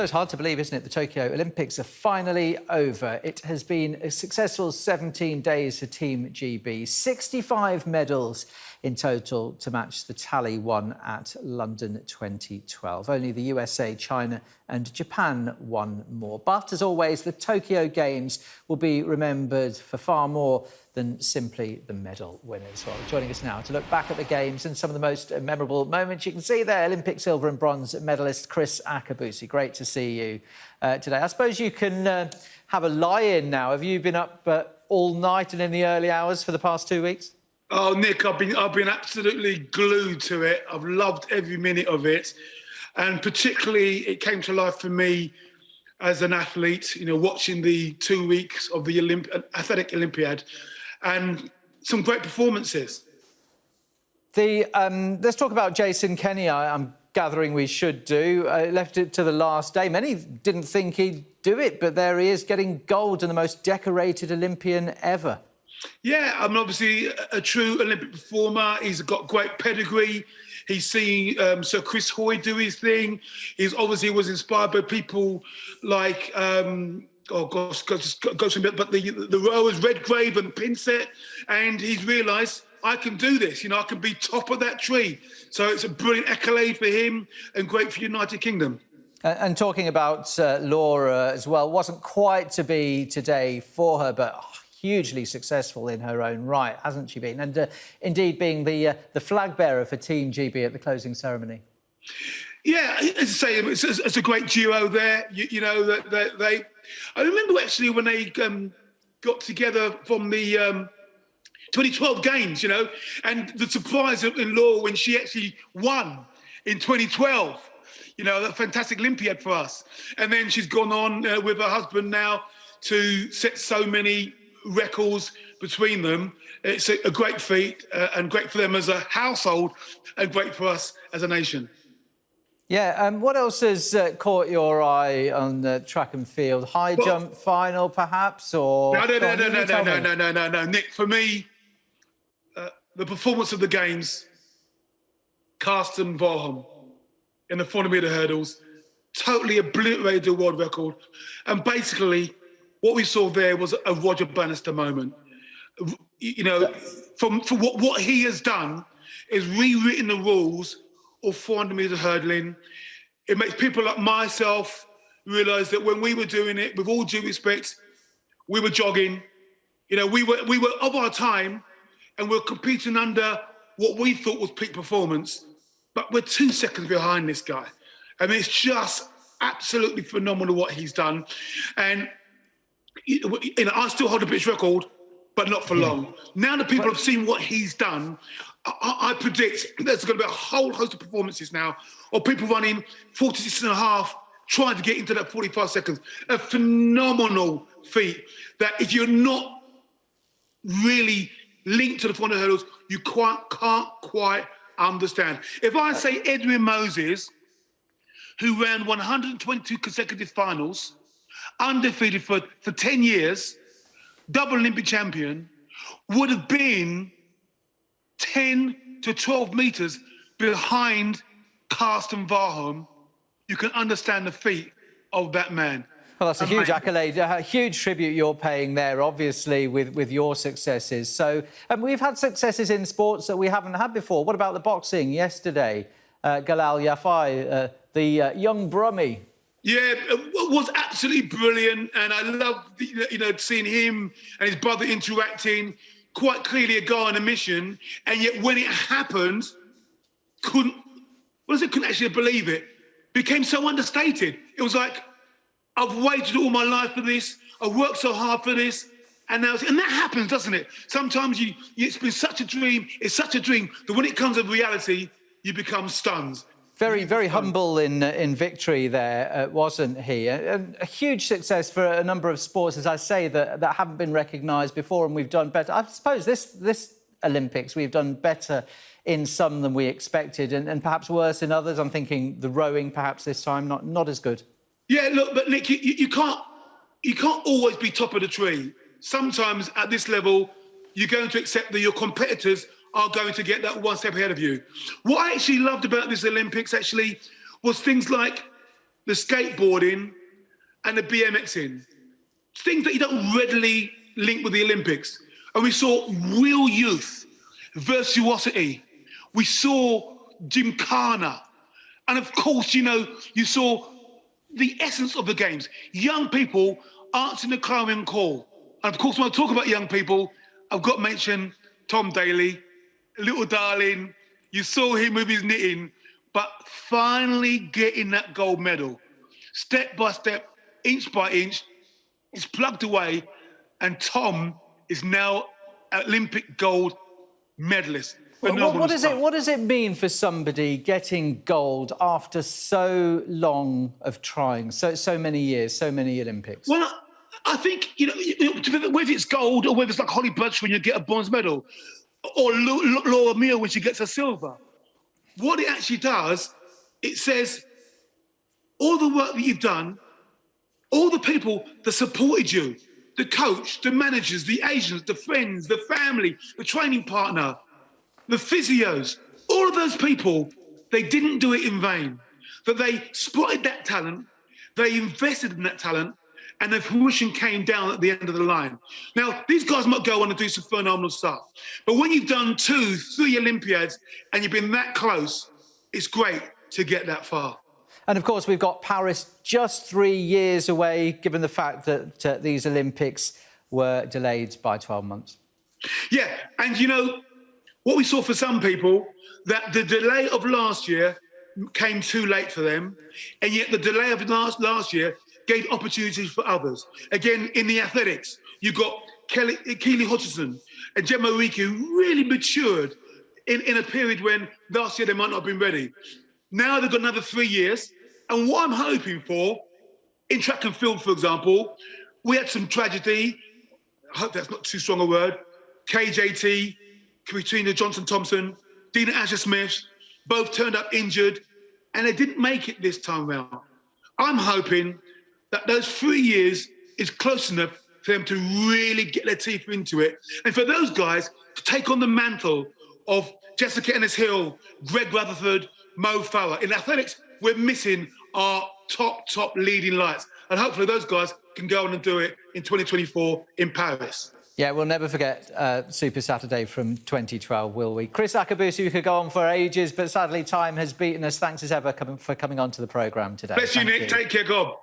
It's hard to believe, isn't it? The Tokyo Olympics are finally over. It has been a successful 17 days for Team GB. 65 medals in total to match the tally won at London 2012. Only the USA, China and Japan won more. But as always, the Tokyo Games will be remembered for far more than simply the medal winners. Well, joining us now to look back at the Games and some of the most memorable moments. You can see there Olympic silver and bronze medalist Kriss Akabusi. Great to see you today. I suppose you can have a lie-in now. Have you been up all night and in the early hours for the past 2 weeks? Oh, Nick, I've been absolutely glued to it. I've loved every minute of it. And particularly it came to life for me as an athlete, you know, watching the 2 weeks of the Athletic Olympiad and some great performances. Let's talk about Jason Kenny. I'm gathering we should do. Left it to the last day. Many didn't think he'd do it, but there he is, getting gold and the most decorated Olympian ever. Yeah, I mean, obviously a true Olympic performer. He's got great pedigree. He's seen Sir Chris Hoy do his thing. He's obviously was inspired by people like, oh gosh, goes from but the rowers Redgrave and Pinsett, and he's realised I can do this. You know, I can be top of that tree. So it's a brilliant accolade for him and great for United Kingdom. And talking about Laura as well, wasn't quite to be today for her, but hugely successful in her own right, hasn't she been? And indeed being the flag bearer for Team GB at the closing ceremony. Yeah, as I say, it's a great duo there. You know, they. I remember actually when they got together from the 2012 Games, you know, and the surprise in Laura when she actually won in 2012. You know, a fantastic Olympiad for us. And then she's gone on with her husband now to set so many records between them. It's a great feat and great for them as a household and great for us as a nation. Yeah, what else has caught your eye on the track and field? High jump final, perhaps, or No. Nick, for me, the performance of the Games, Karsten Warholm in the 400-metre hurdles, totally obliterated the world record, and basically what we saw there was a Roger Bannister moment. You know, for what he has done is rewritten the rules of 400-metre hurdling. It makes people like myself realise that when we were doing it, with all due respect, we were jogging. You know, we were of our time, and we're competing under what we thought was peak performance. But we're 2 seconds behind this guy. I mean, it's just absolutely phenomenal what he's done. And you know, I still hold a British record, but not for long. Now that people have seen what he's done, I predict there's going to be a whole host of performances now of people running 46 and a half, trying to get into that 45 seconds. A phenomenal feat that if you're not really linked to the 400 hurdles, you can't quite understand. If I say Edwin Moses, who ran 122 consecutive finals, undefeated for 10 years, double Olympic champion, would have been 10 to 12 metres behind Karsten Warholm, you can understand the feat of that man. Well, that's a huge accolade, a huge tribute you're paying there, obviously, with your successes. So we've had successes in sports that we haven't had before. What about the boxing yesterday? Galal Yafai, the young Brummie. Yeah, it was absolutely brilliant, and I loved, you know, seeing him and his brother interacting. Quite clearly a guy on a mission, and yet when it happened, couldn't actually believe it. Became so understated. It was like, I've waited all my life for this. I've worked so hard for this, and now and that happens, doesn't it? Sometimes it's been such a dream. It's such a dream that when it comes to reality, you become stunned. Very, very humble in victory there, wasn't he? And a huge success for a number of sports, as I say, that haven't been recognised before, and we've done better. I suppose this Olympics, we've done better in some than we expected, and perhaps worse in others. I'm thinking the rowing, perhaps this time, not as good. Yeah, look, but Nick, you can't always be top of the tree. Sometimes at this level, you're going to accept that your competitors are going to get that one step ahead of you. What I actually loved about this Olympics actually was things like the skateboarding, and the BMXing. Things that you don't readily link with the Olympics. And we saw real youth, virtuosity. We saw gymkhana. And of course, you know, you saw the essence of the games. Young people answering the clarion call. And of course, when I talk about young people, I've got to mention Tom Daley, little darling. You saw him with his knitting, but finally getting that gold medal. Step by step, inch by inch, it's plugged away, and Tom is now Olympic gold medalist. What does it mean for somebody getting gold after so long of trying, so many years, so many Olympics? Well, I think, you know, whether it's gold or whether it's like Holly Birch when you get a bronze medal, or Laura Meal when she gets a silver, what it actually does, it says all the work that you've done, all the people that supported you, the coach, the managers, the agents, the friends, the family, the training partner, the physios, all of those people, they didn't do it in vain. That they spotted that talent, they invested in that talent, and the fruition came down at the end of the line. Now, these guys might go on and do some phenomenal stuff, but when you've done 2, 3 Olympiads and you've been that close, it's great to get that far. And of course, we've got Paris just 3 years away, given the fact that these Olympics were delayed by 12 months. Yeah, and you know, what we saw for some people, that the delay of last year came too late for them, and yet the delay of last year gave opportunities for others. Again, in the athletics, you got Keely Hutchinson and Gemma Riki, who really matured in a period when last year they might not have been ready. Now they've got another 3 years. And what I'm hoping for, in track and field, for example, we had some tragedy. I hope that's not too strong a word. KJT, Katrina Johnson-Thompson, Dina Asher-Smith, both turned up injured, and they didn't make it this time round. I'm hoping that those 3 years is close enough for them to really get their teeth into it. And for those guys to take on the mantle of Jessica Ennis-Hill, Greg Rutherford, Mo Farah. In athletics, we're missing our top leading lights. And hopefully those guys can go on and do it in 2024 in Paris. Yeah, we'll never forget Super Saturday from 2012, will we? Kriss Akabusi, we could go on for ages, but sadly time has beaten us. Thanks as ever for coming on to the programme today. Bless you, Nick. Take care, God.